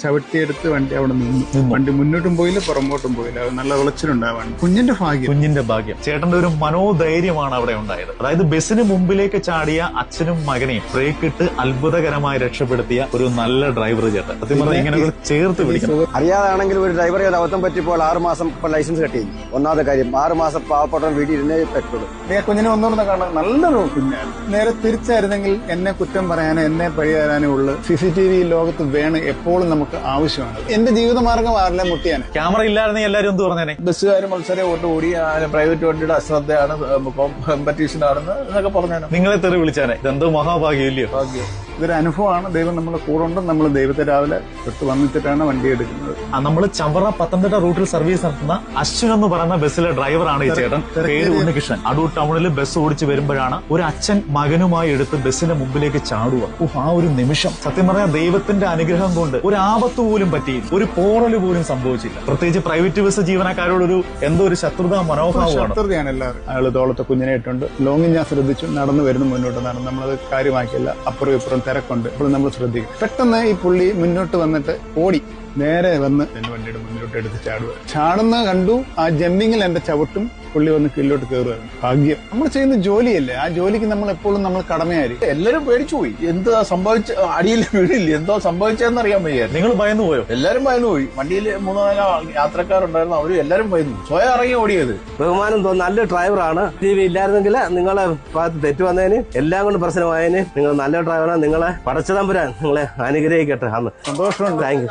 ചവിട്ടിയെടുത്ത് വണ്ടി അവിടെ നിന്നു. വണ്ടി മുന്നോട്ടും പോയില്ല പുറമോട്ടും പോയില്ല. അത് നല്ല വിളച്ചിലുണ്ടാവാൻ കുഞ്ഞിന്റെ ഭാഗ്യം. ചേട്ടന്റെ ഒരു മനോധൈര്യമാണ് അവിടെ ഉണ്ടായത്. അതായത് ബസ്സിന് മുമ്പിലേക്ക് ചാടിയ അച്ഛനും മകനെയും ബ്രേക്ക് ഇട്ട് അത്ഭുതകരമായി രക്ഷപ്പെടുത്തിയ ഒരു നല്ല ഡ്രൈവർ ചേട്ടൻ. സത്യം പറഞ്ഞാൽ ഇങ്ങനെ ചേർത്ത് പിടിക്കണം. അറിയാതാണെങ്കിൽ ഒരു ഡ്രൈവറെ അബദ്ധം പറ്റിയപ്പോൾ 6 മാസം ലൈസൻസ് കട്ടി. ഒന്നാമത്തെ കാര്യം 6 മാസം പാവപ്പെട്ടവൻ വീട്ടിൽ ഇരുന്നേ പറ്റുള്ളൂ. കുഞ്ഞിനെ ഒന്നുകൂടെ കാണാൻ നല്ലൊരു കുഞ്ഞാണ്. നേരെ തിരിച്ചായിരുന്നെങ്കിൽ എന്നെ കുറ്റം പറയാനോ എന്നെ പഴി തരാനോ ഉള്ളു. CCTV ലോകത്ത് വേണം, എപ്പോഴും നമുക്ക് ആവശ്യമാണ്. എന്റെ ജീവിതമാർഗം ആരിലെ മുട്ടിയാണ്. ക്യാമറ ഇല്ലായിരുന്നെങ്കിൽ എല്ലാവരും എന്ത് പറഞ്ഞേനെ? ബസ്സുകാർ മത്സരം ഓടി പ്രൈവറ്റ് വണ്ടിയുടെ അശ്രദ്ധയാണ്, കോമ്പറ്റീഷൻ ആണെന്ന് എന്നൊക്കെ പറഞ്ഞാണ്. നിങ്ങളെ തെറി വിളിച്ചാനെ. ഇതെന്തോ മഹാഭാഗ്യം ഇല്ലയോ? ഭാഗ്യം. ഇതൊരു അനുഭവമാണ്. ദൈവം നമ്മുടെ കൂടെ ഉണ്ട്. നമ്മൾ ദൈവത്തെ രാവിലെ തൊട്ട് വന്നിട്ടിട്ടാണ് വണ്ടി എടുക്കുന്നത്. നമ്മൾ ചവറ പത്തനംതിട്ട റൂട്ടിൽ സർവീസ് നടത്തുന്ന അശ്വിൻ എന്ന് പറയുന്ന ബസ്സിലെ ഡ്രൈവറാണ് ഈ ചേട്ടൻ. പേര് ഉണ്ണികൃഷ്ണൻ. അടൂർ ടൗണിൽ ബസ് ഓടിച്ച് വരുമ്പോഴാണ് ഒരു അച്ഛൻ മകനുമായി എടുത്ത് ബസ്സിന്റെ മുമ്പിലേക്ക് ചാടുക. ആ ഒരു നിമിഷം സത്യം പറഞ്ഞാൽ ദൈവത്തിന്റെ അനുഗ്രഹം കൊണ്ട് ഒരു ആപത്ത് പോലും പറ്റിയില്ല, ഒരു പോറല് പോലും സംഭവിച്ചില്ല. പ്രത്യേകിച്ച് പ്രൈവറ്റ് ബസ് ജീവനക്കാരോടൊരു എന്തോ ഒരു ശത്രുതാ മനോഭാവമാണ്. ശത്രുതയാണ് എല്ലാവരും. അയാൾ തോളത്തെ കുഞ്ഞിനെ ഇട്ടുണ്ട്. ലോങ്ങിൽ ഞാൻ ശ്രദ്ധിച്ചു, നടന്നു വരുന്നു, മുന്നോട്ട് നടന്നു. നമ്മളത് കാര്യമാക്കില്ല. അപ്പുറം ഇപ്പുറം തിരക്കുണ്ട്. ഇപ്പോഴും നമ്മൾ ശ്രദ്ധിക്കും. പെട്ടെന്ന് ഈ പുള്ളി മുന്നോട്ട് വന്നിട്ട് ഓടി നേരെ വന്ന് എന്റെ വണ്ടിയുടെ മുന്നിലോട്ട് എടുത്ത് ചാടുക. ചാടുന്ന കണ്ടു. ആ ജമ്പിങ്ങിൽ എന്റെ ചവിട്ടും പുള്ളി വന്ന് കീഴിലോട്ട് കയറുകയാണ്. ഭാഗ്യം. നമ്മൾ ചെയ്യുന്ന ജോലിയല്ലേ, ആ ജോലിക്ക് നമ്മൾ എപ്പോഴും നമ്മൾ കടമയായിരിക്കും. എല്ലാരും പേടിച്ചു പോയി. എന്താ സംഭവിച്ച, അടിയിൽ വീടില്ല, എന്തോ സംഭവിച്ചതെന്ന് അറിയാൻ വയ്യായിരുന്നു. നിങ്ങൾ ഭയന്നു പോയോ? എല്ലാരും ഭയന്നു പോയി. വണ്ടിയിൽ 3-4 യാത്രക്കാരുണ്ടായിരുന്നു. അവരും എല്ലാരും ഭയന്നു. സ്വയം ഇറങ്ങി ഓടിയത്. ബഹുമാനം തോന്നുന്ന നല്ല ഡ്രൈവറാണ്. TV ഇല്ലായിരുന്നെങ്കിൽ നിങ്ങളെ ഭാഗത്ത് തെറ്റ് വന്നതിന് എല്ലാം കൊണ്ട് പ്രശ്നമായതിന് നിങ്ങൾ നല്ല ഡ്രൈവറാണ്. നിങ്ങളെ പടച്ചതമ്പുരാൻ നിങ്ങളെ അനുഗ്രഹിക്കട്ടെ. അന്ന് സന്തോഷമുണ്ട്. Thank you.